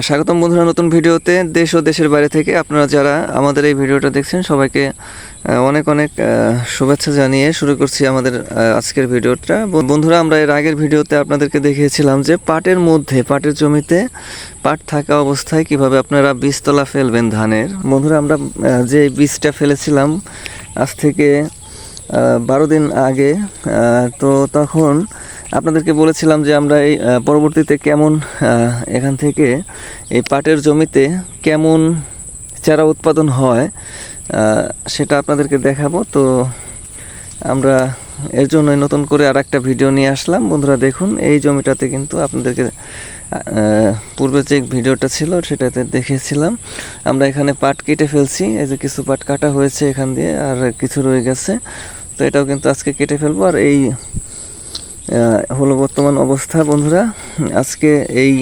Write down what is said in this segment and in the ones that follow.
স্বাগতম বন্ধুরা নতুন ভিডিওতে। দেশ ও দেশের বাইরে থেকে আপনারা যারা আমাদের এই ভিডিওটা দেখছেন সবাইকে অনেক অনেক শুভেচ্ছা জানিয়ে শুরু করছি আমাদের আজকের ভিডিওটা। বন্ধুরা, আমরা এর আগের ভিডিওতে আপনাদেরকে দেখিয়েছিলাম যে পাটের জমিতে পাট থাকা অবস্থায় কিভাবে আপনারা বীজতলা ফেলবেন ধানের। বন্ধুরা, আমরা যে বীজটা ফেলেছিলাম আজ থেকে 12 দিন আগে, তো তখন আপনাদেরকে বলেছিলাম যে আমরা এই পরবর্তীতে কেমন এখান থেকে এই পাটের জমিতে কেমন চারা উৎপাদন হয় সেটা আপনাদেরকে দেখাবো। তো আমরা এর জন্যই নতুন করে আর একটা ভিডিও নিয়ে আসলাম। বন্ধুরা দেখুন, এই জমিটাতে কিন্তু আপনাদেরকে পূর্বে যে ভিডিওটা ছিল সেটাতে দেখিয়েছিলাম আমরা এখানে পাট কেটে ফেলছি। এই যে কিছু পাট কাটা হয়েছে এখান দিয়ে, আর কিছু রয়ে গেছে, তো এটাও কিন্তু আজকে কেটে ফেলবো। আর এই হলো বর্তমান অবস্থা। বন্ধুরা, আজকে এই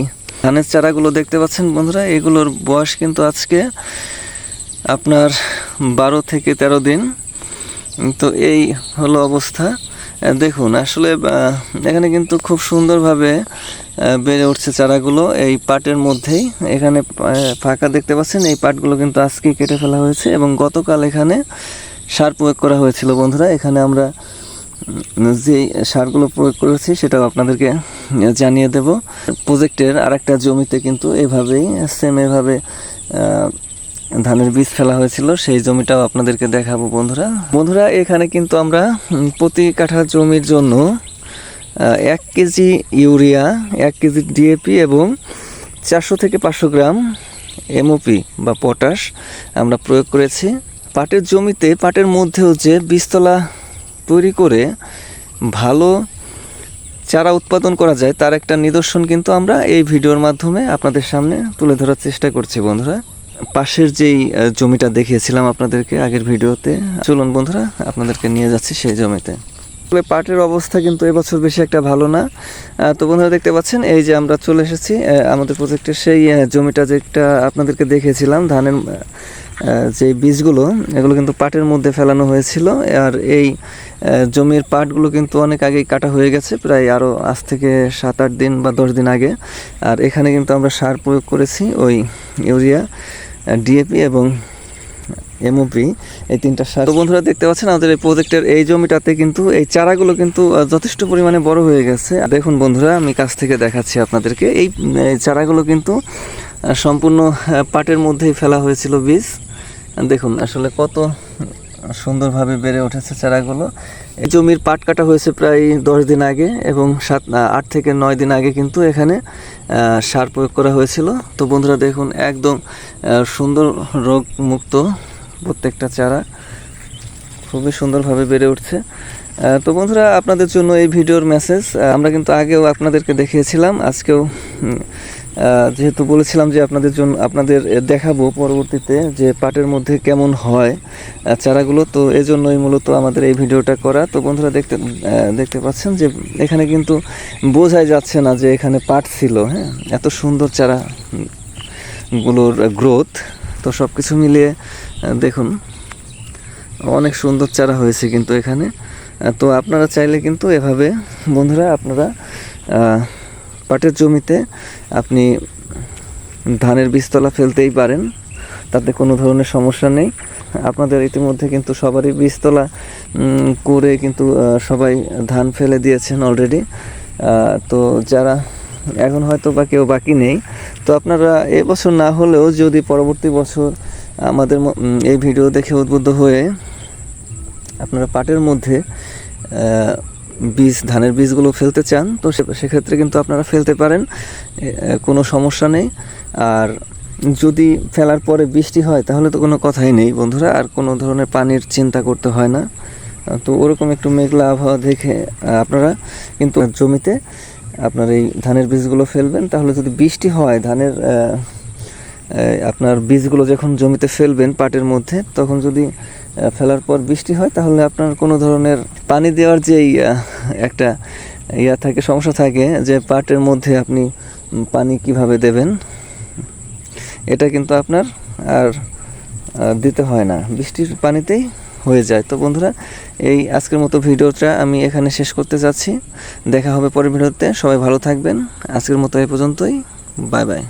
ধানের চারাগুলো দেখতে পাচ্ছেন বন্ধুরা, এগুলোর বয়স কিন্তু আজকে আপনার 12 থেকে 13 দিন। তো এই হলো অবস্থা। দেখুন, আসলে এখানে কিন্তু খুব সুন্দরভাবে বেড়ে উঠছে চারাগুলো এই পাটের মধ্যেই। এখানে ফাঁকা দেখতে পাচ্ছেন, এই পাটগুলো কিন্তু আজকে কেটে ফেলা হয়েছে এবং গতকাল এখানে সার প্রয়োগ করা হয়েছিল। বন্ধুরা, এখানে আমরা যে সারগুলো প্রয়োগ করেছি সেটাও আপনাদেরকে জানিয়ে দেব। প্রজেক্টের আরেকটা জমিতে কিন্তু এভাবেই এভাবে ধানের বীজ ফেলা হয়েছিল, সেই জমিটাও আপনাদেরকে দেখাবো। বন্ধুরা, এখানে কিন্তু আমরা প্রতি কাঠা জমির জন্য 1 কেজি ইউরিয়া, 1 কেজি ডিএপি এবং 400 থেকে 500 গ্রাম এমওপি বা পটাশ আমরা প্রয়োগ করেছি। পাটের জমিতে পাটের মধ্যেও যে বীজতলা তৈরি করে ভালো চারা উৎপাদন করা যায় তার একটা নিদর্শন কিন্তু আমরা এই ভিডিওর মাধ্যমে আপনাদের সামনে তুলে ধরার চেষ্টা করছি। বন্ধুরা, পাশের যেই জমিটা দেখিয়েছিলাম আপনাদেরকে আগের ভিডিওতে, চলুন বন্ধুরা আপনাদেরকে নিয়ে যাচ্ছি সেই জমিতে। পাটের অবস্থা কিন্তু এবছর বেশি একটা ভালো না। তো বন্ধুরা দেখতে পাচ্ছেন, এই যে আমরা চলে এসেছি আমাদের প্রজেক্টের সেই জমিটা যেটা আপনাদেরকে দেখিয়েছিলাম। ধানের যে বীজগুলো এগুলো কিন্তু পাটের মধ্যে ফেলানো হয়েছিল। আর এই জমির পাটগুলো কিন্তু অনেক আগেই কাটা হয়ে গেছে, প্রায় আরও আজ থেকে 7-8 দিন বা 10 দিন আগে। আর এখানে কিন্তু আমরা সার প্রয়োগ করেছি, ওই ইউরিয়া, ডিএপি এবং এমওপি, এই 3টা সার। তো বন্ধুরা দেখতে পাচ্ছেন আমাদের এই প্রজেক্টের এই জমিটাতে কিন্তু এই চারাগুলো কিন্তু যথেষ্ট পরিমাণে বড় হয়ে গেছে। দেখুন বন্ধুরা, আমি কাছ থেকে দেখাচ্ছি আপনাদেরকে। এই চারাগুলো কিন্তু সম্পূর্ণ পাটের মধ্যেই ফেলা হয়েছিল বীজ। দেখুন আসলে কত সুন্দরভাবে বেড়ে উঠেছে চারাগুলো। এই জমির পাট কাটা হয়েছে প্রায় 10 দিন আগে এবং 8 থেকে 9 দিন আগে কিন্তু এখানে সার প্রয়োগ করা হয়েছিল। তো বন্ধুরা দেখুন, একদম সুন্দর রোগ মুক্ত প্রত্যেকটা চারা খুবই সুন্দরভাবে বেড়ে উঠছে। তো বন্ধুরা, আপনাদের জন্য এই ভিডিওর মেসেজ আমরা কিন্তু আগেও আপনাদেরকে দেখিয়েছিলাম, আজকেও যেহেতু বলেছিলাম যে আপনাদের দেখাবো পরবর্তীতে যে পাটের মধ্যে কেমন হয় চারাগুলো, তো এজন্যই মূলত আমাদের এই ভিডিওটা করা। তো বন্ধুরা দেখতে পাচ্ছেন যে এখানে কিন্তু বোঝাই যাচ্ছে না যে এখানে পাট ছিল। হ্যাঁ, এত সুন্দর চারাগুলোর গ্রোথ। তো সব কিছু মিলিয়ে দেখুন অনেক সুন্দর চারা হয়েছে কিন্তু এখানে। তো আপনারা চাইলে কিন্তু এভাবে বন্ধুরা আপনারা পাটের জমিতে আপনি ধানের বীজতলা ফেলতেই পারেন, তাতে কোনো ধরনের সমস্যা নেই। আপনাদের ইতিমধ্যে কিন্তু সবারই বীজতলা করে কিন্তু সবাই ধান ফেলে দিয়েছেন অলরেডি। তো যারা এখন হয়তো বা কেউ বাকি নেই, তো আপনারা এবছর না হলেও যদি পরবর্তী বছর আমাদের এই ভিডিও দেখে উদ্বুদ্ধ হয়ে আপনারা পাটের মধ্যে ধানের বীজগুলো ফেলতে চান, তো সেক্ষেত্রে কিন্তু আপনারা ফেলতে পারেন, কোনো সমস্যা নেই। আর যদি ফেলার পরে বৃষ্টি হয় তাহলে তো কোনো কথাই নেই বন্ধুরা, আর কোনো ধরনের পানির চিন্তা করতে হয় না। তো ওরকম একটু মেঘলা আবহাওয়া দেখে আপনারা কিন্তু জমিতে আপনার এই ধানের বীজগুলো ফেলবেন। তাহলে যদি বৃষ্টি হয়, আপনার বীজগুলো যখন জমিতে ফেলবেন পাটের মধ্যে, তখন যদি ফেলার পর বৃষ্টি হয় তাহলে আপনার কোনো ধরনের পানি দেওয়ার যে একটা সমস্যা থাকে যে পাটের মধ্যে আপনি পানি কিভাবে দেবেন, এটা কিন্তু আপনার আর দিতে হয় না, বৃষ্টির পানিতেই হয়ে যায়। তো বন্ধুরা, এই আজকের মতো ভিডিওটা আমি এখানে শেষ করতে যাচ্ছি। দেখা হবে পরের ভিডিওতে। সবাই ভালো থাকবেন। আজকের মতো এই পর্যন্তই। Bye bye.